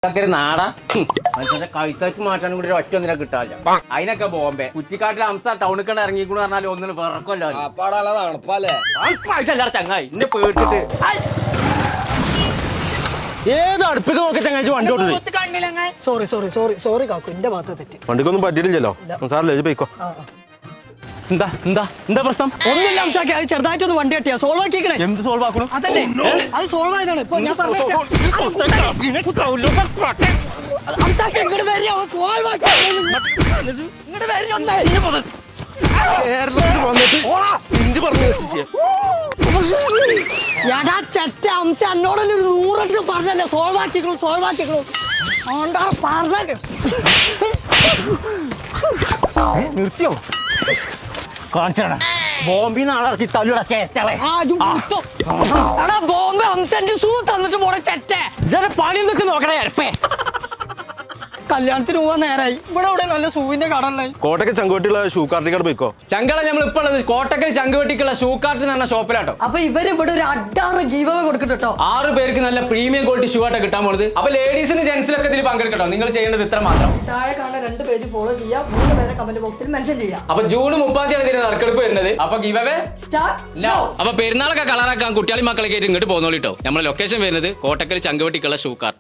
നാടാ മനുഷ്യന്റെ കഴുത്തേക്ക് മാറ്റാനും കൂടി ഒറ്റ ഒന്നിനെ കിട്ടാല്ല. അതിനൊക്കെ ബോംബെ കുറ്റിക്കാട്ടിൽ അംസ ടൗണിൽ കണ്ട് ഇറങ്ങിക്കൂടെ പറഞ്ഞാൽ ഒന്നിന് വിറക്കല്ലോ. ചങ്ങായി എന്നെ പേടിച്ചിട്ട് ഏത് അടുപ്പിക്ക് നോക്കി ചങ്ങാഴ്ച വണ്ടി ഓടുന്നത്. സോറി സോറി സോറി സോറി കാക്കു, എന്റെ ഭാഗത്ത് തെറ്റി. വണ്ടിക്കൊന്നും പറ്റിയിട്ടില്ലല്ലോ സാറില്ലേ പോയിക്കോ. എന്താ എന്താ എന്താ പ്രശ്നം? ഒന്നുമില്ല അംസാക്കി, അത് ചെറുതായിട്ടൊന്ന് വണ്ടി കട്ടിയാ സോൾവ് ആക്കിക്കണേ. എന്ത് സോൾവ് ആക്കണം? അതല്ലേ അത് സോൾവ് ആയതാണ്. ഇപ്പൊ ഞാൻ ഇങ്ങോട്ട് വരിക, സോൾവ് ആക്കി ഇങ്ങോട്ട് വരിക ഒന്നേ. എടാ ചെറ്റ അംസ, എന്നോടല്ലേ ഒരു 100 പറഞ്ഞല്ലേ സോൾവ് ആക്കിക്കണു സോൾവ് ആക്കിക്കണു. ഓണ്ടാ പറഞ്ഞ നിർത്തിയോ? കാണിച്ചാണ് ബോംബിന്ന് ആളിറക്കി തല്ലുടാ ചേറ്റളെ. എടാ ബോംബെ അംസന്റെ ഷൂ തന്നിട്ട് പോണ ചെറ്റ. ജന പണി എന്തൊക്കെ നോക്കണേ അരപ്പേ. കല്യാണത്തിന് പോവാൻ നേരായി. ഇവിടെ ഇവിടെ നല്ല ഷൂവിന്റെ കട ഉള്ളത്. കോട്ടയ്ക്ക് ചങ്കുവെട്ടിയുള്ള ഷൂ കാർട്ടിക്കാട് പോയിക്കോ. ചങ്കള നമ്മൾ ഇപ്പൊ ഉള്ളത് കോട്ടക്കൽ ചങ്കുവെട്ടിക്കുള്ള ഷൂ കാർട്ട് എന്ന് പറഞ്ഞ ഷോപ്പിലാട്ടോ. അപ്പൊ ഇവര് ഇവിടെ ഒരു അഡാറ് ഗീവ് കൊടുക്കട്ടോ. 6 പേർക്ക് നല്ല പ്രീമിയം ക്വാളിറ്റി ഷൂ ആയിട്ട് കിട്ടാൻ പോണത്. അപ്പൊ ലേഡീസിന് ജെന്റ്സിലൊക്കെ ഇതിൽ പങ്കെടുക്കട്ടോ. നിങ്ങൾ ചെയ്യേണ്ടത് ഇത്ര മാത്രം. താഴെ കാണുന്ന 2 പേജ് ഫോളോ ചെയ്യാം, 3 പേരെ കമന്റ് ബോക്സിൽ മെൻഷൻ ചെയ്യാം. അപ്പൊ ജൂൺ 30 ഇതിന് നറുക്കെടുപ്പ് വരുന്നത്. അപ്പൊ ഗിവ് അവേ സ്റ്റാർട്ട് നൗ. അപ്പൊ പെരുന്നാളൊക്കെ കളറാക്കാൻ കുട്ടികളി മക്കളൊക്കെ ആയിട്ട് ഇങ്ങോട്ട് പോകുന്നോളിട്ടോ. നമ്മുടെ ലൊക്കേഷൻ വരുന്നത് കോട്ടക്കൽ ചങ്കുവെട്ടിക്കുള്ള ഷൂ കാർട്ട്.